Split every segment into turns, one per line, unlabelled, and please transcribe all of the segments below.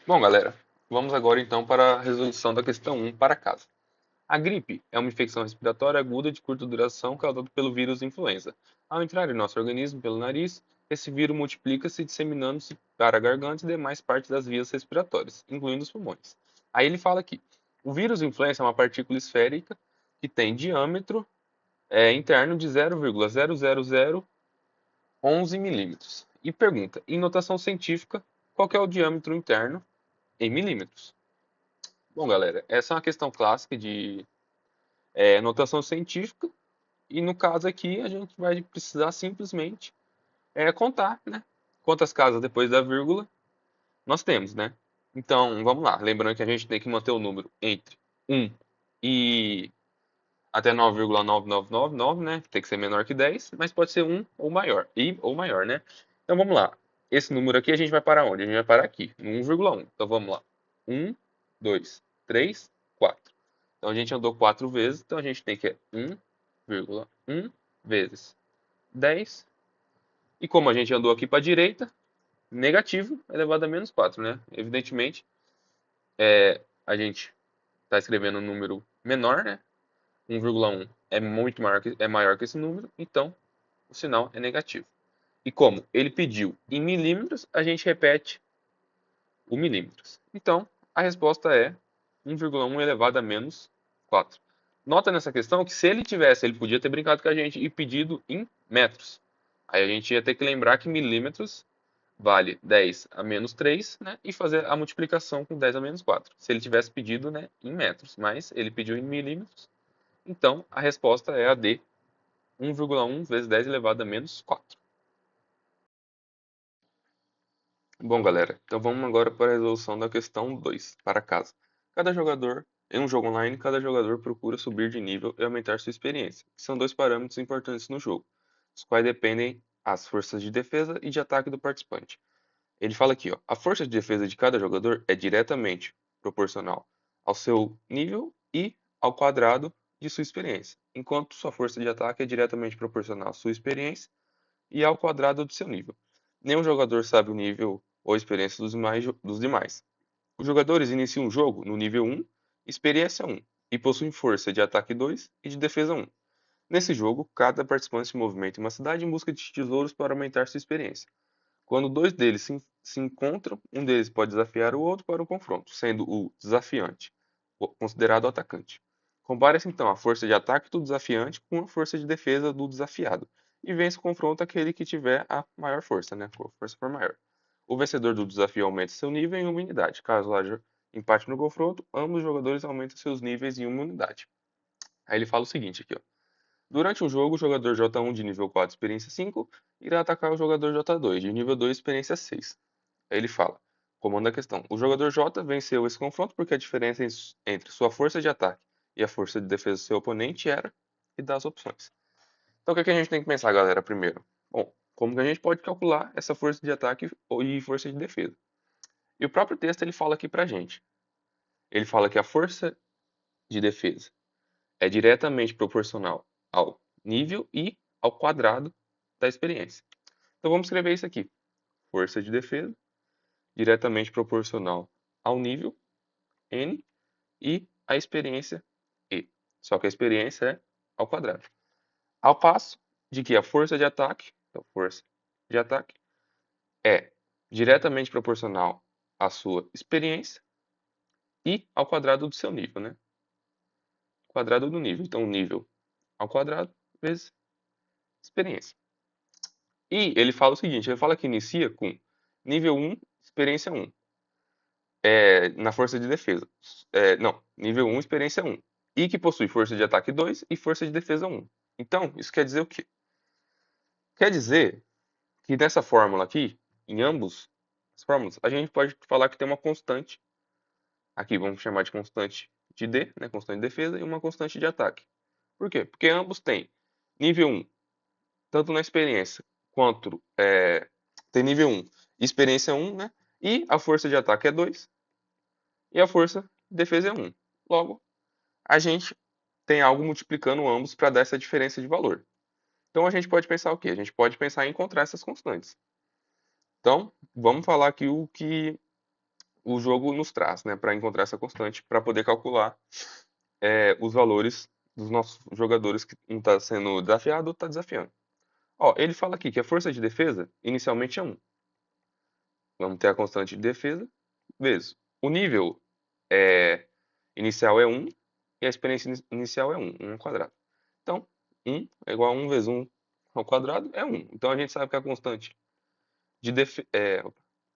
Bom, galera, vamos agora então para a resolução da questão 1 para casa. A gripe é uma infecção respiratória aguda de curta duração causada pelo vírus influenza. Ao entrar em nosso organismo pelo nariz, esse vírus multiplica-se disseminando-se para a garganta e demais partes das vias respiratórias, incluindo os pulmões. Aí ele fala aqui: o vírus influenza é uma partícula esférica que tem diâmetro interno de 0,00011 milímetros. E pergunta, em notação científica, qual que é o diâmetro interno em milímetros? Bom, galera, essa é uma questão clássica de notação científica. E no caso aqui, a gente vai precisar simplesmente contar, né? Quantas casas depois da vírgula nós temos, né? Então, vamos lá. Lembrando que a gente tem que manter o número entre 1 e até 9,9999, né? Tem que ser menor que 10, mas pode ser 1 ou maior, ou maior, né? Então, vamos lá. Esse número aqui a gente vai parar onde? A gente vai parar aqui, no 1,1. Então, vamos lá. 1, 2, 3, 4. Então, a gente andou 4 vezes, então a gente tem que 1,1 vezes 10. E como a gente andou aqui para a direita, negativo elevado a menos 4, né? Evidentemente, a gente está escrevendo um número menor, né? 1,1 é muito maior é maior que esse número, então o sinal é negativo. E como ele pediu em milímetros, a gente repete o milímetros. Então, a resposta é 1,1 elevado a menos 4. Nota nessa questão que se ele tivesse, ele podia ter brincado com a gente e pedido em metros. Aí a gente ia ter que lembrar que milímetros vale 10 a menos 3, né? E fazer a multiplicação com 10 a menos 4. Se ele tivesse pedido, né, em metros, mas ele pediu em milímetros. Então, a resposta é a D, 1,1 vezes 10 elevado a menos 4. Bom, galera, então vamos agora para a resolução da questão 2, para casa. Em um jogo online, cada jogador procura subir de nível e aumentar sua experiência, que são dois parâmetros importantes no jogo, os quais dependem as forças de defesa e de ataque do participante. Ele fala aqui, ó, a força de defesa de cada jogador é diretamente proporcional ao seu nível e ao quadrado de sua experiência, enquanto sua força de ataque é diretamente proporcional à sua experiência e ao quadrado do seu nível. Nenhum jogador sabe o nível ou experiência dos demais. Os jogadores iniciam o jogo no nível 1, experiência 1, e possuem força de ataque 2 e de defesa 1. Nesse jogo, cada participante se movimenta em uma cidade em busca de tesouros para aumentar sua experiência. Quando dois deles se encontram, um deles pode desafiar o outro para um confronto, sendo o desafiante considerado o atacante. Compare-se então a força de ataque do desafiante com a força de defesa do desafiado, e vence o confronto aquele que tiver a maior força, né? A força for maior. O vencedor do desafio aumenta seu nível em uma unidade. Caso haja empate no confronto, ambos os jogadores aumentam seus níveis em uma unidade. Aí ele fala o seguinte aqui, ó. Durante um jogo, o jogador J1 de nível 4, experiência 5, irá atacar o jogador J2 de nível 2, experiência 6. Aí ele fala, comando a questão, o jogador J venceu esse confronto porque a diferença entre sua força de ataque e a força de defesa do seu oponente era, e dá as opções. Então o que a gente tem que pensar, galera, primeiro? Bom, como que a gente pode calcular essa força de ataque e força de defesa? E o próprio texto ele fala aqui pra gente. Ele fala que a força de defesa é diretamente proporcional ao nível e ao quadrado da experiência. Então vamos escrever isso aqui. Força de defesa diretamente proporcional ao nível N e a experiência E. Só que a experiência é ao quadrado. Ao passo de que a força de ataque, então força de ataque, é diretamente proporcional à sua experiência e ao quadrado do seu nível, né? Quadrado do nível. Então, nível ao quadrado vezes experiência. E ele fala o seguinte, ele fala que inicia com nível 1, experiência 1. Na força de defesa. Não, nível 1, experiência 1. E que possui força de ataque 2 e força de defesa 1. Então, isso quer dizer o quê? Quer dizer que nessa fórmula aqui, em ambos as fórmulas, a gente pode falar que tem uma constante. Aqui vamos chamar de constante de D, né, constante de defesa, e uma constante de ataque. Por quê? Porque ambos têm nível 1, tanto na experiência quanto tem nível 1 e experiência 1, né? E a força de ataque é 2 e a força de defesa é 1. Logo, a gente tem algo multiplicando ambos para dar essa diferença de valor. Então a gente pode pensar o quê? A gente pode pensar em encontrar essas constantes. Então, vamos falar aqui o que o jogo nos traz, né, para encontrar essa constante, para poder calcular os valores dos nossos jogadores que um está sendo desafiado, outro está desafiando. Ó, ele fala aqui que a força de defesa inicialmente é 1. Vamos ter a constante de defesa vezes. O nível inicial é 1 e a experiência inicial é 1 ao quadrado. Então, 1 é igual a 1 vezes 1 ao quadrado é 1. Então a gente sabe que a constante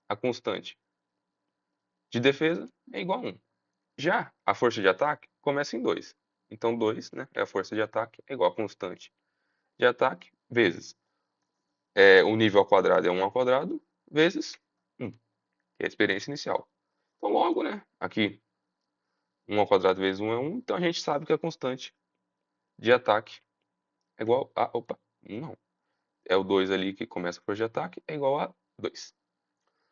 a constante de defesa é igual a 1. Já a força de ataque começa em 2. Então 2, né, é a força de ataque, é igual a constante de ataque vezes o nível ao quadrado é 1 ao quadrado vezes 1, que é a experiência inicial. Então logo, né, aqui 1 ao quadrado vezes 1 é 1, então a gente sabe que a constante de ataque é igual a... Opa, não. É o 2 ali que começa a força de ataque, é igual a 2.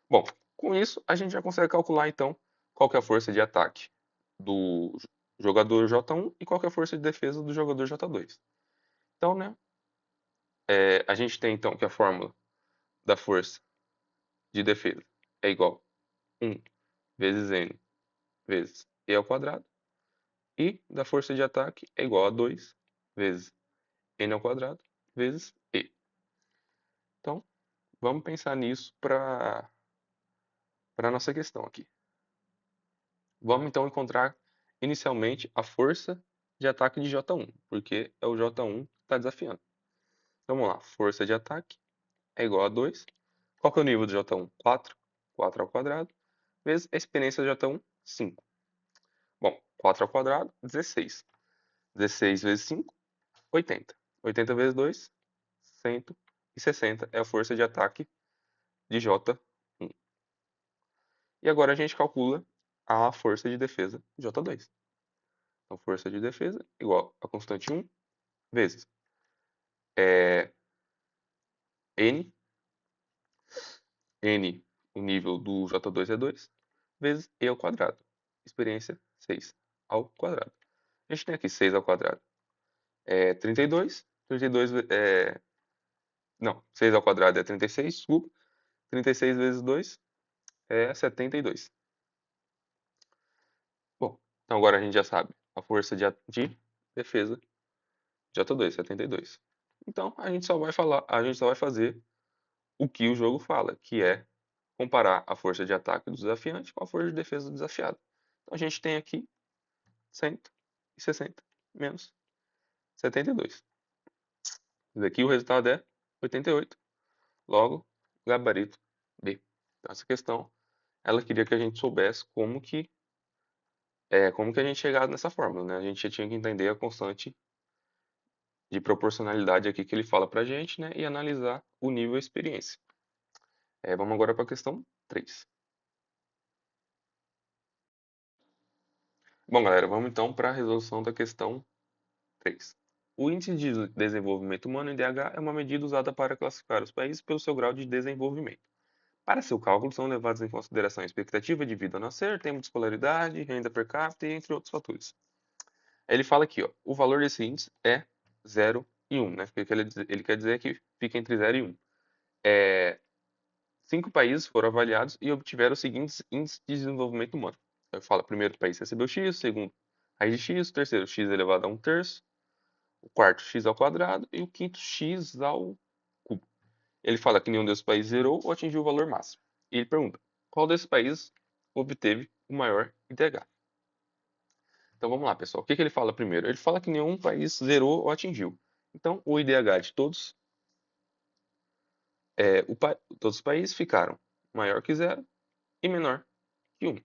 Bom, com isso a gente já consegue calcular então qual que é a força de ataque do jogador J1 e qual que é a força de defesa do jogador J2. Então, né, a gente tem então que a fórmula da força de defesa é igual a 1 vezes n vezes e ao quadrado, e da força de ataque é igual a 2 vezes n ao quadrado vezes e. Então, vamos pensar nisso para a nossa questão aqui. Vamos então encontrar inicialmente a força de ataque de J1, porque é o J1 que está desafiando. Então vamos lá, força de ataque é igual a 2. Qual que é o nível do J1? 4. 4 ao quadrado, vezes a experiência do J1, 5. Bom, 4 ao quadrado, 16. 16 vezes 5, 80. 80 vezes 2, 160 é a força de ataque de J1. E agora a gente calcula a força de defesa de J2. Então, força de defesa igual a constante 1 vezes N, N, o nível do J2 é 2, vezes E ao quadrado. Experiência 6 ao quadrado. A gente tem aqui 6 ao quadrado. 32. 32 não, 6 ao quadrado é 36, desculpa. 36 vezes 2 é 72. Bom, então agora a gente já sabe a força de defesa de J2, 72. Então a gente só vai fazer o que o jogo fala, que é comparar a força de ataque do desafiante com a força de defesa do desafiado. Então a gente tem aqui 160 menos 72. Aqui o resultado é 88. Logo, gabarito B. Então essa questão, ela queria que a gente soubesse como que a gente chegava nessa fórmula, né? A gente já tinha que entender a constante de proporcionalidade aqui que ele fala pra gente, né? E analisar o nível e experiência. Vamos agora para a questão 3. Bom, galera, vamos então para a resolução da questão 3. O Índice de Desenvolvimento Humano, IDH, é uma medida usada para classificar os países pelo seu grau de desenvolvimento. Para seu cálculo, são levados em consideração a expectativa de vida ao nascer, tempo de escolaridade, renda per capita e entre outros fatores. Ele fala aqui, ó, o valor desse índice é 0 e 1, né? Porque ele quer dizer que fica entre 0 e 1. 5 países foram avaliados e obtiveram os seguintes índices de desenvolvimento humano. Ele fala, primeiro país recebeu x, segundo raiz de x, terceiro x elevado a 1/3, o quarto x ao quadrado e o quinto x ao cubo. Ele fala que nenhum desses países zerou ou atingiu o valor máximo. E ele pergunta, qual desses países obteve o maior IDH? Então vamos lá, pessoal. O que ele fala primeiro? Ele fala que nenhum país zerou ou atingiu. Então o IDH de todos os países ficaram maior que 0 e menor que 1.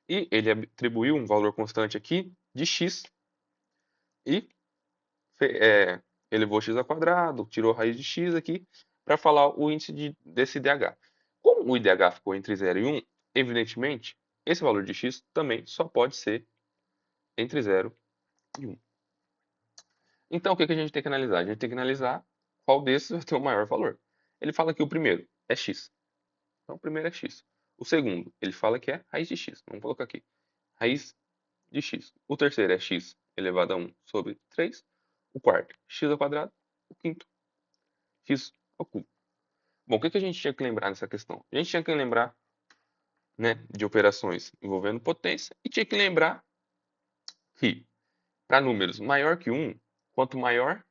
E ele atribuiu um valor constante aqui de x e elevou x ao quadrado, tirou a raiz de x aqui para falar o índice desse IDH. Como o IDH ficou entre 0 e 1, evidentemente, esse valor de x também só pode ser entre 0 e 1. Então, o que a gente tem que analisar? A gente tem que analisar qual desses vai ter o maior valor. Ele fala que o primeiro é x. Então, o primeiro é x. O segundo, ele fala que é raiz de x. Vamos colocar aqui. Raiz de x. O terceiro é x elevado a 1 sobre 3. O quarto, x ao quadrado. O quinto, x ao cubo. Bom, o que a gente tinha que lembrar nessa questão? A gente tinha que lembrar, né, de operações envolvendo potência e tinha que lembrar que para números maior que 1, quanto maior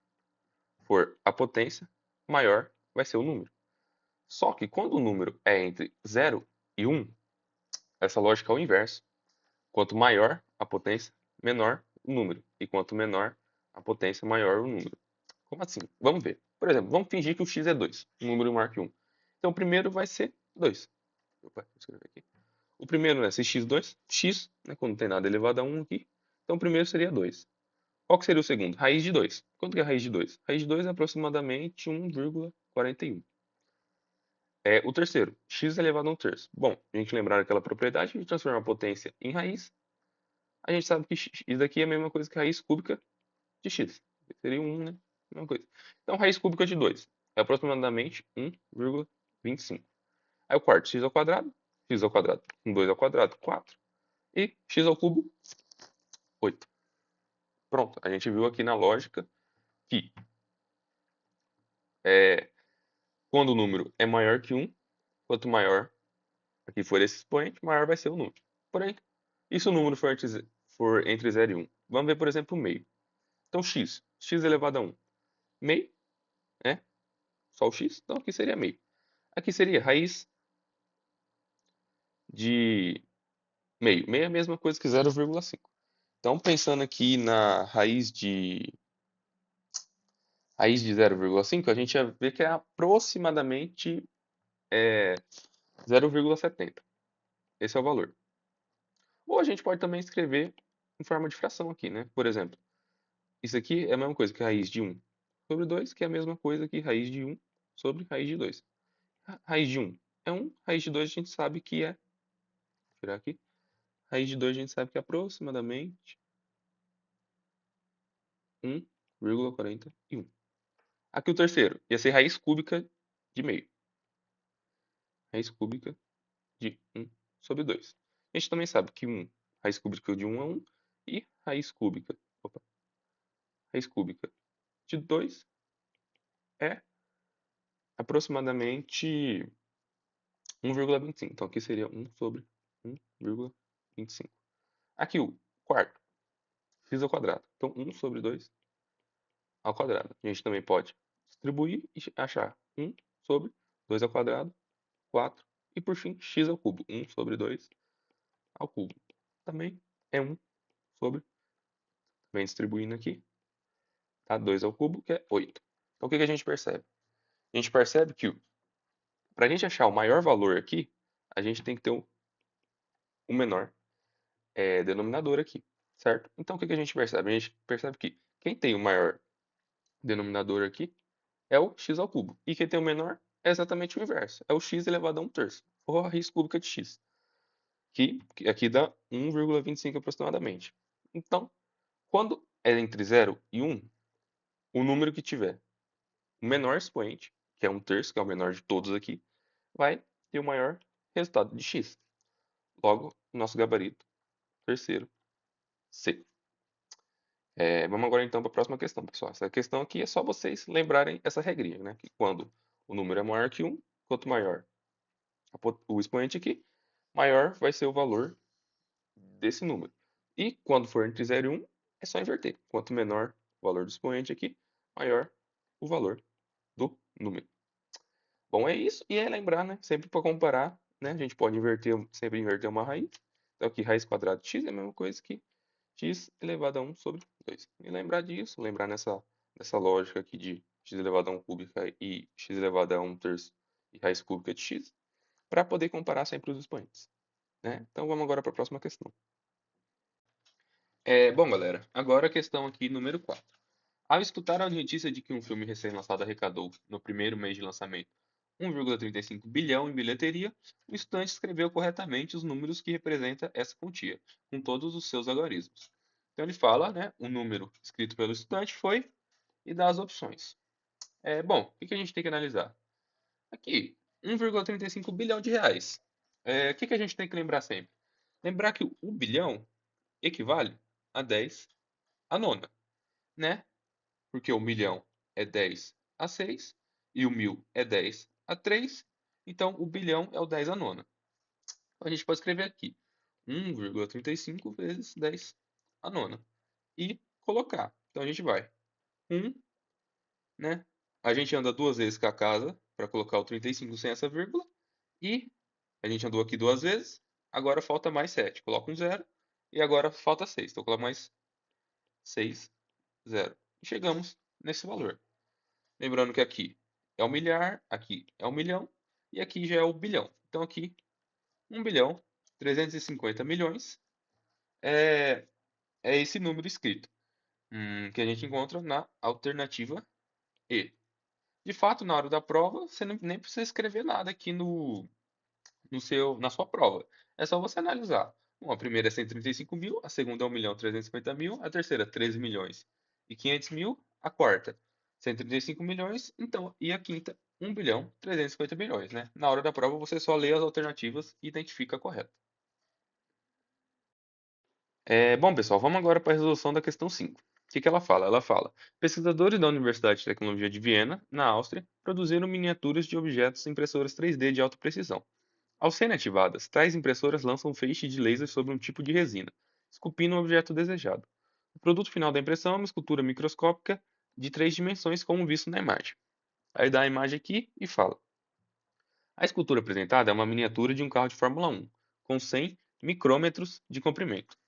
for a potência, maior vai ser o número. Só que quando o número é entre 0 e 1, essa lógica é o inverso. Quanto maior a potência, menor o número. E quanto menor a potência, maior o número. Como assim? Vamos ver. Por exemplo, vamos fingir que o x é 2, um número maior que 1. Então o primeiro vai ser 2. Opa, vou escrever aqui. O primeiro, né, se x2, x, né, quando não tem nada elevado a 1 aqui. Então o primeiro seria 2. Qual que seria o segundo? Raiz de 2. Quanto que é a raiz de 2? Raiz de 2 é aproximadamente 1,41. É o terceiro, x elevado a 1 terço. Bom, a gente lembrar aquela propriedade de transformar a potência em raiz, a gente sabe que x daqui é a mesma coisa que a raiz cúbica de x. Seria 1, né? Mesma coisa. Então, raiz cúbica de 2 é aproximadamente 1,25. Aí o quarto, x ao quadrado com 2 ao quadrado, 4. E x ao cubo, 8. Pronto, a gente viu aqui na lógica que quando o número é maior que 1, quanto maior aqui for esse expoente, maior vai ser o número. Porém, e se o número for entre 0 e 1? Vamos ver, por exemplo, o meio. Então, x elevado a 1. Meio, né? Só o x, então aqui seria meio. Aqui seria raiz de meio. Meio é a mesma coisa que 0,5. Então, pensando aqui na raiz de 0,5, a gente ia ver que é aproximadamente 0,70. Esse é o valor. Ou a gente pode também escrever em forma de fração aqui, né? Por exemplo, isso aqui é a mesma coisa que raiz de 1 sobre 2, que é a mesma coisa que raiz de 1 sobre raiz de 2. Raiz de 1 é 1, raiz de 2 a gente sabe que é, vou tirar aqui, raiz de 2 a gente sabe que é aproximadamente 1,41. Aqui o terceiro ia ser raiz cúbica de meio. Raiz cúbica de 1 sobre 2. A gente também sabe que raiz cúbica de 1 é 1 e raiz cúbica de 2 é aproximadamente 1,25. Então aqui seria 1 sobre 1,25. Aqui o quarto, x ao quadrado. Então 1 sobre 2 ao quadrado. A gente também pode distribuir e achar 1 sobre 2 ao quadrado, 4. E por fim, x ao cubo. 1 sobre 2 ao cubo. Também é 1 sobre, vem distribuindo aqui, tá? 2 ao cubo, que é 8. Então o que a gente percebe? A gente percebe que para a gente achar o maior valor aqui, a gente tem que ter o menor denominador aqui, certo? Então o que a gente percebe? A gente percebe que quem tem o maior denominador aqui é o x ao cubo. E quem tem o menor é exatamente o inverso. É o x elevado a 1 terço, ou a raiz cúbica de x, que aqui dá 1,25 aproximadamente. Então, quando é entre 0 e 1, o número que tiver o menor expoente, que é 1 terço, que é o menor de todos aqui, vai ter o maior resultado de x. Logo, nosso gabarito terceiro, C. Vamos agora então para a próxima questão, pessoal. Essa questão aqui é só vocês lembrarem essa regrinha, né? Que quando o número é maior que 1, quanto maior o expoente aqui, maior vai ser o valor desse número. E quando for entre 0 e 1, é só inverter. Quanto menor o valor do expoente aqui, maior o valor do número. Bom, é isso. E é lembrar, né? Sempre para comparar, né? A gente pode sempre inverter uma raiz. Então aqui, raiz quadrada de x é a mesma coisa que x elevado a 1 sobre 2. E lembrar disso, lembrar nessa lógica aqui de x elevado a 1 cúbica e x elevado a 1 terço e raiz cúbica de x, para poder comparar sempre os expoentes, né? Então vamos agora para a próxima questão. Bom, galera, agora a questão aqui número 4. Ao escutar a notícia de que um filme recém-lançado arrecadou, no primeiro mês de lançamento, 1,35 bilhão em bilheteria, o estudante escreveu corretamente os números que representa essa quantia, com todos os seus algarismos. Então ele fala, né, o número escrito pelo estudante foi e dá as opções. Bom, o que a gente tem que analisar? Aqui, 1,35 bilhão de reais. O que a gente tem que lembrar sempre? Lembrar que o bilhão equivale a 10 a nona, né? Porque o milhão é 10 a 6 e o 1000 é 10 a 3. Então, o bilhão é o 10 a nona. Então, a gente pode escrever aqui 1,35 vezes 10 a nona e colocar. Então, a gente vai 1, né? A gente anda duas vezes com a casa para colocar o 35 sem essa vírgula. E a gente andou aqui duas vezes. Agora falta mais 7. Coloca um zero. E agora falta 6. Então, coloca mais 6, 0. E chegamos nesse valor. Lembrando que aqui é o milhar, aqui é o milhão e aqui já é o bilhão. Então aqui 1 bilhão 350 milhões é, é esse número escrito, que a gente encontra na alternativa E. De fato, na hora da prova, você nem precisa escrever nada aqui na sua prova. É só você analisar. Bom, a primeira é 135 mil, a segunda é 1.350.000, a terceira 13 milhões e 500 mil, a quarta 135 milhões, então, e a quinta 1 bilhão 350 milhões, né? Na hora da prova você só lê as alternativas e identifica a correta. Bom, pessoal, vamos agora para a resolução da questão 5. O que que ela fala? Ela fala: pesquisadores da Universidade de Tecnologia de Viena, na Áustria, produziram miniaturas de objetos em impressoras 3D de alta precisão. Ao serem ativadas, tais impressoras lançam um feixe de laser sobre um tipo de resina, esculpindo o objeto desejado. O produto final da impressão é uma escultura microscópica de 3 dimensões, como visto na imagem. Aí dá a imagem aqui e fala: a escultura apresentada é uma miniatura de um carro de Fórmula 1, com 100 micrômetros de comprimento.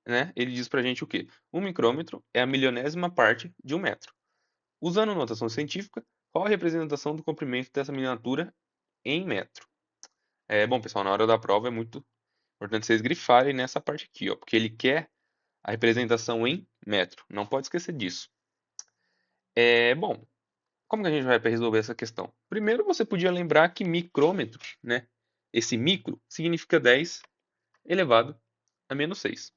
Né? Ele diz pra gente o quê? Um micrômetro é a milionésima parte de um metro. Usando notação científica, qual a representação do comprimento dessa miniatura em metro? Bom, pessoal, na hora da prova é muito importante vocês grifarem nessa parte aqui, ó, porque ele quer a representação em metro. Não pode esquecer disso. Bom, como que a gente vai para resolver essa questão? Primeiro, você podia lembrar que micrômetro, né? Esse micro significa 10 elevado a menos 6.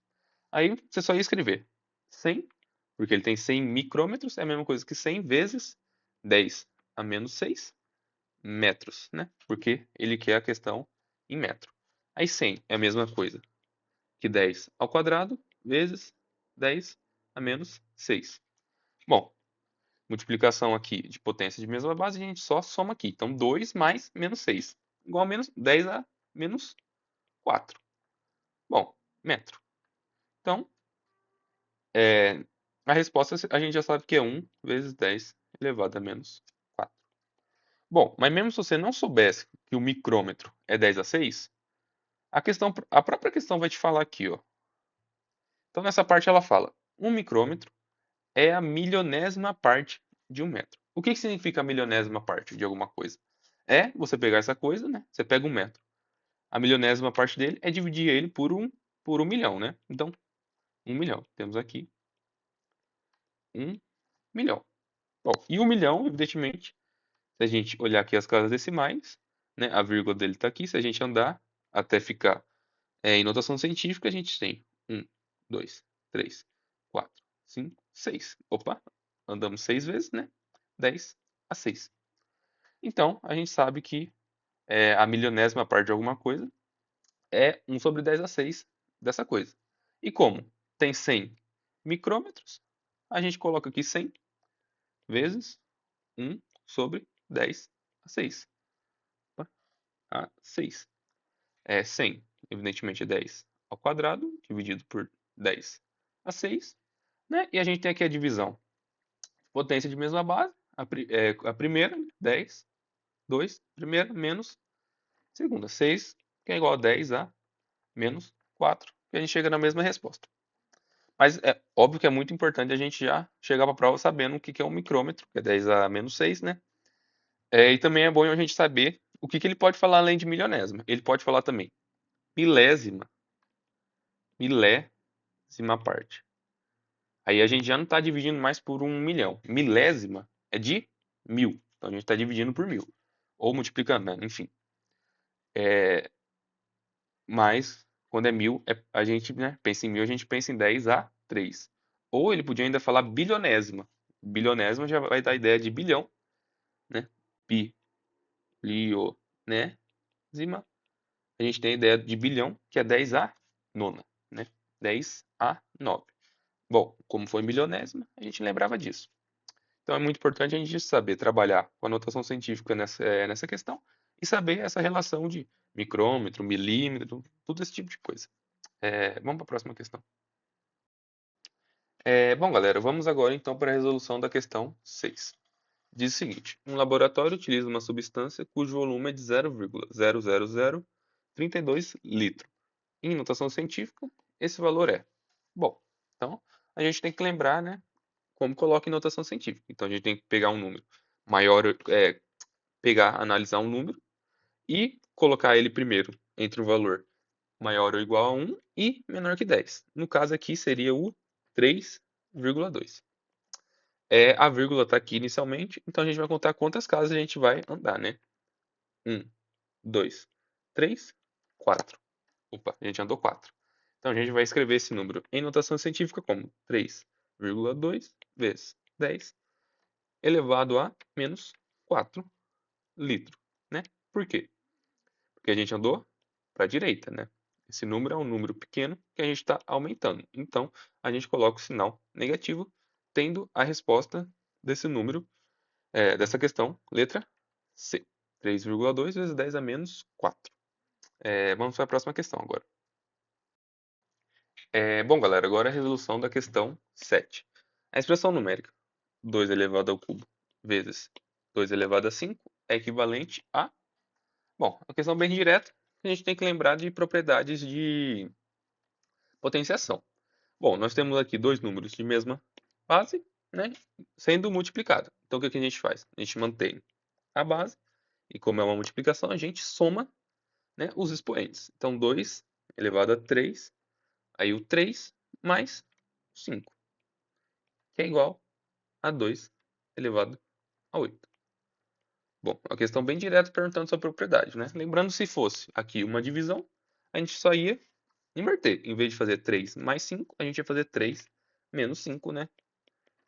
Aí você só ia escrever 100, porque ele tem 100 micrômetros, é a mesma coisa que 100 vezes 10 a menos 6 metros, né? Porque ele quer a questão em metro. Aí 100 é a mesma coisa que 10 ao quadrado vezes 10 a menos 6. Bom, multiplicação aqui de potência de mesma base, a gente só soma aqui. Então, 2 mais menos 6, igual a menos 10 a menos 4. Bom, metro. Então, é, a resposta a gente já sabe que é 1 vezes 10 elevado a menos 4. Bom, mas mesmo se você não soubesse que o micrômetro é 10 a 6, a própria questão vai te falar aqui, ó. Então, nessa parte ela fala: um micrômetro é a milionésima parte de um metro. O que que significa a milionésima parte de alguma coisa? É você pegar essa coisa, né? Você pega um metro. A milionésima parte dele é dividir ele por um milhão, né? Então, 1 milhão. Temos aqui 1 milhão. Bom, e 1 milhão, evidentemente, se a gente olhar aqui as casas decimais, né? A vírgula dele está aqui. Se a gente andar até ficar em notação científica, a gente tem 1, 2, 3, 4, 5, 6. Opa, andamos 6 vezes, né? 10 a 6. Então, a gente sabe que a milionésima parte de alguma coisa é 1 sobre 10 a 6 dessa coisa. E como tem 100 micrômetros, a gente coloca aqui 100 vezes 1 sobre 10 a 6. Opa, a 6. 100, evidentemente, é 10 ao quadrado, dividido por 10 a 6. Né? E a gente tem aqui a divisão. Potência de mesma base, a primeira, 10, 2, primeira, menos segunda, 6, que é igual a 10 a menos 4, que a gente chega na mesma resposta. Mas é óbvio que é muito importante a gente já chegar para a prova sabendo o que é um micrômetro, que é 10 a menos 6, né? E também é bom a gente saber o que ele pode falar além de milionésima. Ele pode falar também milésima, milésima parte. Aí a gente já não está dividindo mais por 1 milhão. Milésima é de 1000. Então a gente está dividindo por 1000. Ou multiplicando, né? Enfim. Mas quando é 1000, a gente, né, pensa em 1000, a gente pensa em 10 a 3. Ou ele podia ainda falar bilionésima. Bilionésima já vai dar a ideia de bilhão, né? Bilionésima. A gente tem a ideia de bilhão, que é 10 a nona, né? 10 a 9. Bom, como foi milionésima, a gente lembrava disso. Então é muito importante a gente saber trabalhar com a notação científica nessa questão e saber essa relação de micrômetro, milímetro, tudo esse tipo de coisa. Vamos para a próxima questão. Bom, galera, vamos agora então para a resolução da questão 6. Diz o seguinte: um laboratório utiliza uma substância cujo volume é de 0,00032 litros. Em notação científica, esse valor é. Bom, então a gente tem que lembrar, né, como coloca em notação científica. Então a gente tem que pegar um número maior, analisar um número e colocar ele primeiro entre o valor maior ou igual a 1 e menor que 10. No caso aqui seria o 3,2. A vírgula está aqui inicialmente, então a gente vai contar quantas casas a gente vai andar, né? 1, 2, 3, 4. Opa, a gente andou 4. Então a gente vai escrever esse número em notação científica como 3,2 vezes 10 elevado a menos 4 litros, né? Por quê? Porque a gente andou para a direita, né? Esse número é um número pequeno que a gente está aumentando. Então, a gente coloca o sinal negativo, tendo a resposta desse número, dessa questão, letra C. 3,2 vezes 10 a menos 4. Vamos para a próxima questão agora. Bom, galera, agora a resolução da questão 7. A expressão numérica 2 elevado ao cubo vezes 2 elevado a 5 é equivalente a... Bom, a questão bem direta, a gente tem que lembrar de propriedades de potenciação. Bom, nós temos aqui dois números de mesma base, né, sendo multiplicado. Então, o que a gente faz? A gente mantém a base, e como é uma multiplicação, a gente soma, né, os expoentes. Então, 2 elevado a 3, aí o 3 mais 5, que é igual a 2 elevado a 8. Bom, uma questão bem direta perguntando sobre propriedade, né? Lembrando, se fosse aqui uma divisão, a gente só ia inverter. Em vez de fazer 3 mais 5, a gente ia fazer 3 menos 5, né?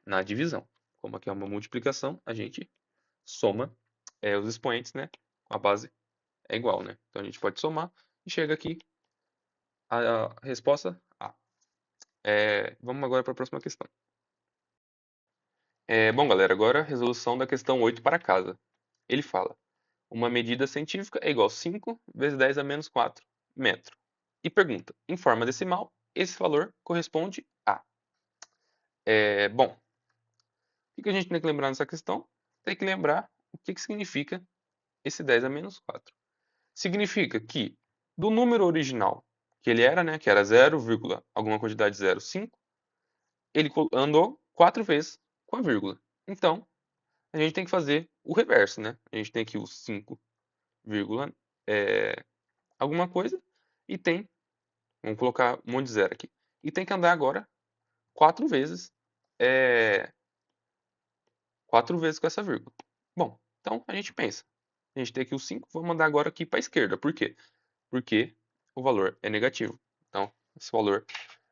Na divisão. Como aqui é uma multiplicação, a gente soma os expoentes, né? A base é igual, né? Então a gente pode somar e chega aqui a resposta A. Vamos agora para a próxima questão. Bom, galera, agora a resolução da questão 8 para casa. Ele fala: uma medida científica é igual a 5 vezes 10 a menos 4 metro. E pergunta: em forma decimal, esse valor corresponde a. Bom, o que a gente tem que lembrar nessa questão? Tem que lembrar o que significa esse 10 a menos 4. Significa que do número original, que ele era, né, que era 0, alguma quantidade 0,5, ele andou 4 vezes com a vírgula. Então, a gente tem que fazer o reverso, né? A gente tem aqui o 5, alguma coisa, e tem, vamos colocar um monte de zero aqui, e tem que andar agora 4 vezes, é, 4 vezes com essa vírgula. Bom, então a gente pensa, a gente tem aqui o 5, vamos andar agora aqui para a esquerda. Por quê? Porque o valor é negativo. Então, esse valor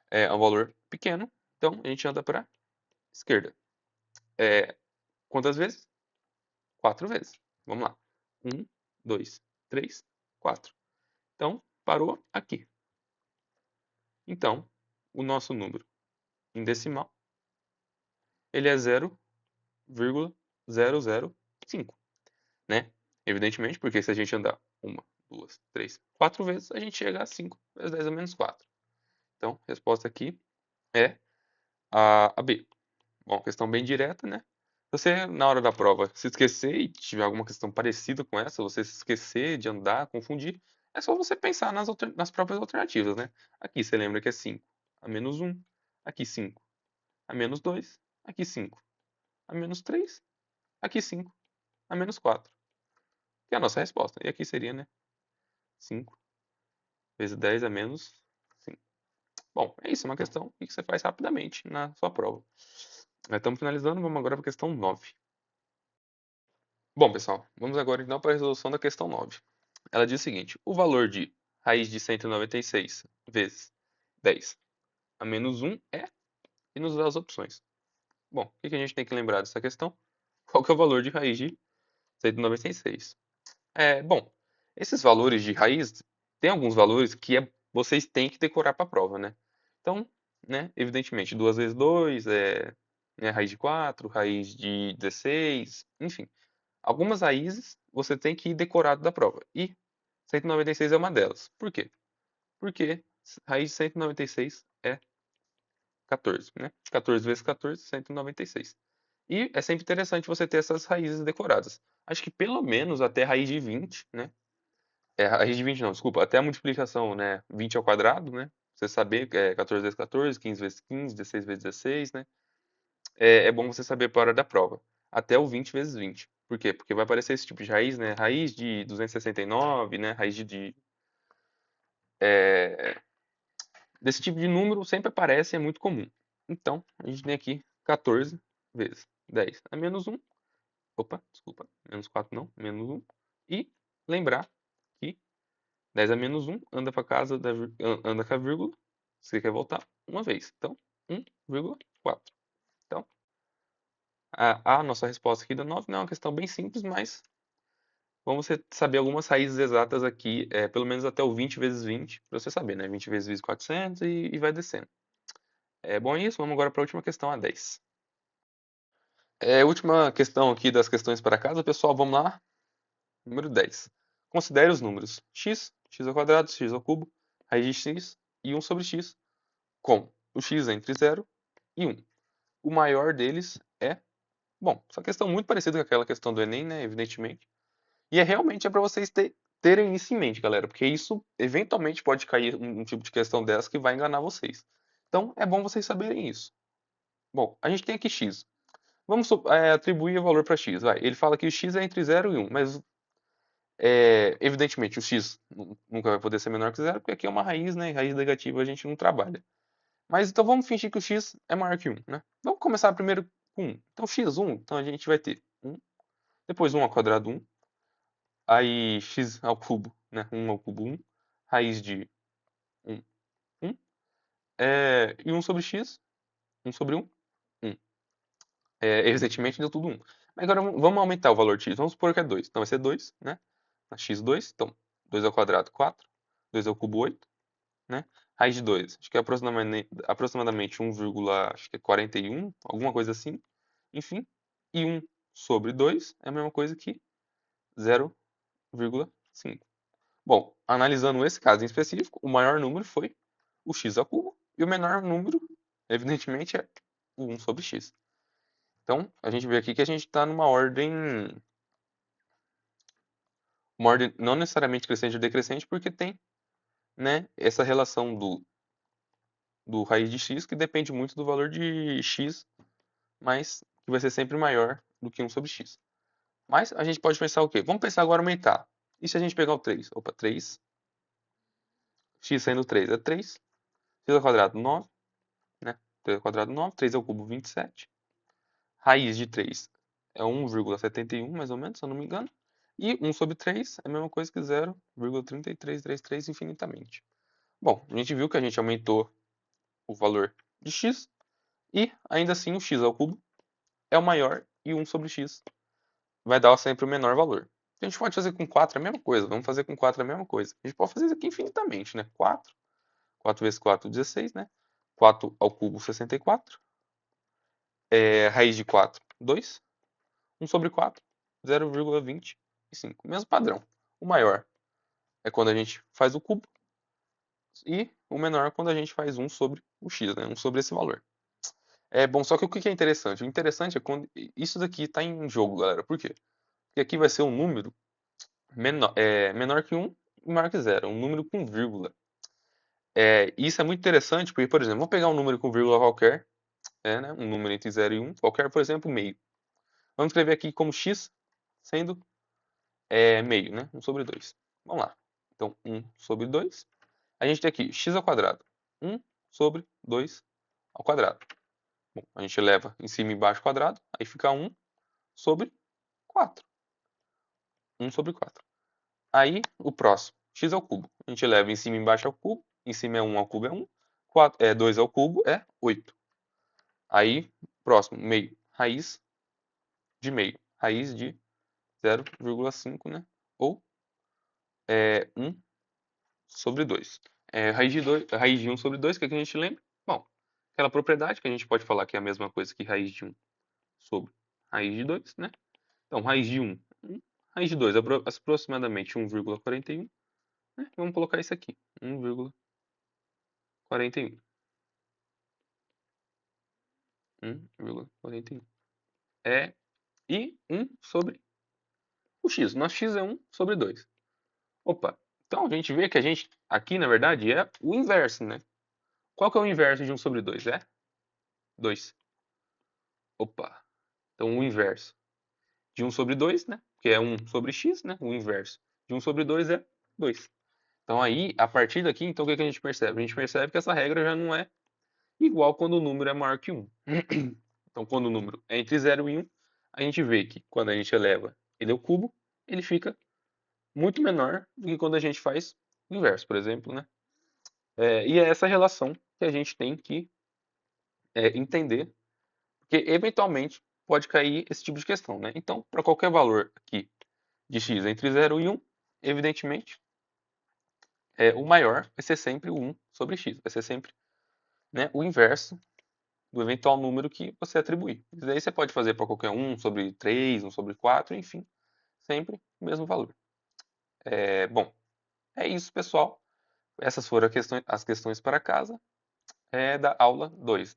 é um valor pequeno, então a gente anda para a esquerda. Quantas vezes? 4 vezes. Vamos lá. 1, 2, 3, 4. Então, parou aqui. Então, o nosso número em decimal, ele é 0,005, né? Evidentemente, porque se a gente andar 1, 2, 3, 4 vezes, a gente chega a 5 vezes 10 a menos 4. Então, a resposta aqui é a B. Bom, questão bem direta, né? Se você, na hora da prova, se esquecer e tiver alguma questão parecida com essa, você se esquecer de andar, confundir, é só você pensar nas próprias alternativas, né? Aqui você lembra que é 5 a menos 1, aqui 5 a menos 2, aqui 5 a menos 3, aqui 5 a menos 4, que é a nossa resposta. E aqui seria, né? 5 vezes 10 a menos 5. Bom, é isso, uma questão que você faz rapidamente na sua prova. Estamos finalizando, vamos agora para a questão 9. Bom, pessoal, vamos agora então para a resolução da questão 9. Ela diz o seguinte: o valor de raiz de 196 vezes 10 a menos 1 é, e nos dá as opções. Bom, o que a gente tem que lembrar dessa questão? Qual que é o valor de raiz de 196? Bom, esses valores de raiz, tem alguns valores que vocês têm que decorar para a prova, né? Então, né? Evidentemente, 2 vezes 2 né, raiz de 4, raiz de 16, enfim. Algumas raízes você tem que ir decorado da prova. E 196 é uma delas. Por quê? Porque raiz de 196 é 14, né? 14 vezes 14, 196. E é sempre interessante você ter essas raízes decoradas. Acho que pelo menos até a raiz de 20, né? A raiz de 20 não, desculpa, até a multiplicação, né? 20 ao quadrado, né? Você saber que é 14 vezes 14, 15 vezes 15, 16 vezes 16, né? É bom você saber para a hora da prova. Até o 20 vezes 20. Por quê? Porque vai aparecer esse tipo de raiz, né? Raiz de 269, né? Raiz é, desse tipo de número sempre aparece, é muito comum. Então, a gente tem aqui 14 vezes 10 a menos um. Opa, desculpa. Menos 4 não, menos um. E lembrar que 10 a menos um anda para casa, anda com a vírgula. Você quer voltar uma vez. Então, 1,4. Então, a nossa resposta aqui da 9 não é uma questão bem simples, mas vamos saber algumas raízes exatas aqui, pelo menos até o 20 vezes 20, para você saber, né? 20 vezes 400 e vai descendo. Bom, é isso. Vamos agora para a última questão, a 10. Última questão aqui das questões para casa, pessoal, vamos lá. Número 10. Considere os números x ao quadrado, x ao cubo, raiz de x e 1 sobre x, com o x entre 0 e 1. O maior deles é... Bom, essa questão muito parecida com aquela questão do Enem, né? Evidentemente. E realmente para vocês terem isso em mente, galera, porque isso eventualmente pode cair um tipo de questão dessa que vai enganar vocês. Então é bom vocês saberem isso. Bom, a gente tem aqui x. Vamos atribuir o valor para x. Vai. Ele fala que o x é entre 0 e 1, mas evidentemente o x nunca vai poder ser menor que 0, porque aqui é uma raiz, né? E raiz negativa a gente não trabalha. Mas então vamos fingir que o x é maior que 1, né? Vamos começar primeiro com 1. Então x1, então a gente vai ter 1, depois 1 ao quadrado 1, aí x ao cubo, né? 1 ao cubo 1, raiz de 1, 1, e 1 sobre x, 1 sobre 1, 1. Evidentemente deu tudo 1. Mas agora vamos aumentar o valor de x. Vamos supor que é 2. Então vai ser 2, né? x2, então 2 ao quadrado 4, 2 ao cubo 8, né? Raiz de 2, acho que é aproximadamente 1, acho que é 41, alguma coisa assim. Enfim, e 1 sobre 2 é a mesma coisa que 0,5. Bom, analisando esse caso em específico, o maior número foi o x ao cubo e o menor número, evidentemente, é o 1 sobre x. Então, a gente vê aqui que a gente está numa ordem não necessariamente crescente ou decrescente, porque tem, né, essa relação do raiz de x que depende muito do valor de x, mas que vai ser sempre maior do que 1 sobre x. Mas a gente pode pensar o quê? Vamos pensar agora aumentar. E se a gente pegar o 3? Opa, 3. X sendo 3 é 3. X ao quadrado 9, né? 3 ao quadrado 9. 3 ao cubo 27. Raiz de 3 é 1,71, mais ou menos, se eu não me engano. E 1 sobre 3 é a mesma coisa que 0,3333 infinitamente. Bom, a gente viu que a gente aumentou o valor de x e ainda assim o x ao cubo é o maior e 1 sobre x vai dar sempre o menor valor. A gente pode fazer com 4 a mesma coisa. Vamos fazer com 4 a mesma coisa. A gente pode fazer isso aqui infinitamente, né? 4 vezes 4, 16, né? 4 ao cubo, 64. Raiz de 4, 2. 1 sobre 4, 0,25. Mesmo padrão. O maior é quando a gente faz o cubo e o menor é quando a gente faz 1 sobre o x, né? 1 sobre esse valor. Bom, só que o que é interessante? O interessante é quando isso daqui está em jogo, galera. Por quê? Porque aqui vai ser um número menor que 1 e maior que 0. Um número com vírgula. Isso é muito interessante porque, por exemplo, vou pegar um número com vírgula qualquer, né? Um número entre 0 e 1, qualquer, por exemplo, meio. Vamos escrever aqui como x sendo meio, né? 1 sobre 2. Vamos lá. Então, 1 sobre 2. A gente tem aqui x ao quadrado. 1 sobre 2 ao quadrado. Bom, a gente leva em cima e embaixo ao quadrado, aí fica 1 sobre 4. 1 sobre 4. Aí, o próximo, x ao cubo. A gente leva em cima e embaixo ao cubo. Em cima é 1 ao cubo é 1. 2 ao cubo é 8. Aí, próximo, meio. Raiz de meio. Raiz de 0,5, né? Ou 1 sobre 2. Raiz de 1 sobre 2, o que é que a gente lembra? Bom, aquela propriedade que a gente pode falar que é a mesma coisa que raiz de um sobre raiz de 2, né? Então, raiz de um, raiz de 2 aproximadamente 1,41, né? Vamos colocar isso aqui, 1,41. 1,41. E um sobre o x. Nosso x é 1/2. Opa, então a gente vê que a gente, aqui na verdade, é o inverso, né? Qual que é o inverso de 1/2? É 2. Opa, então o inverso de 1/2, né? Que é 1/x, né? O inverso de 1/2 é 2. Então aí, a partir daqui, então o que que a gente percebe? A gente percebe que essa regra já não é igual quando o número é maior que 1. Então, quando o número é entre 0 e 1, a gente vê que quando a gente eleva ele ao cubo, ele fica muito menor do que quando a gente faz o inverso, por exemplo, né? E é essa relação que a gente tem que entender, porque eventualmente pode cair esse tipo de questão, né? Então, para qualquer valor aqui de x entre 0 e 1, evidentemente, o maior vai ser sempre o 1 sobre x, vai ser sempre, né, o inverso do eventual número que você atribuir. E daí você pode fazer para qualquer 1/3, 1/4, enfim, sempre o mesmo valor. Bom, é isso, pessoal. Essas foram as questões para casa da aula 2.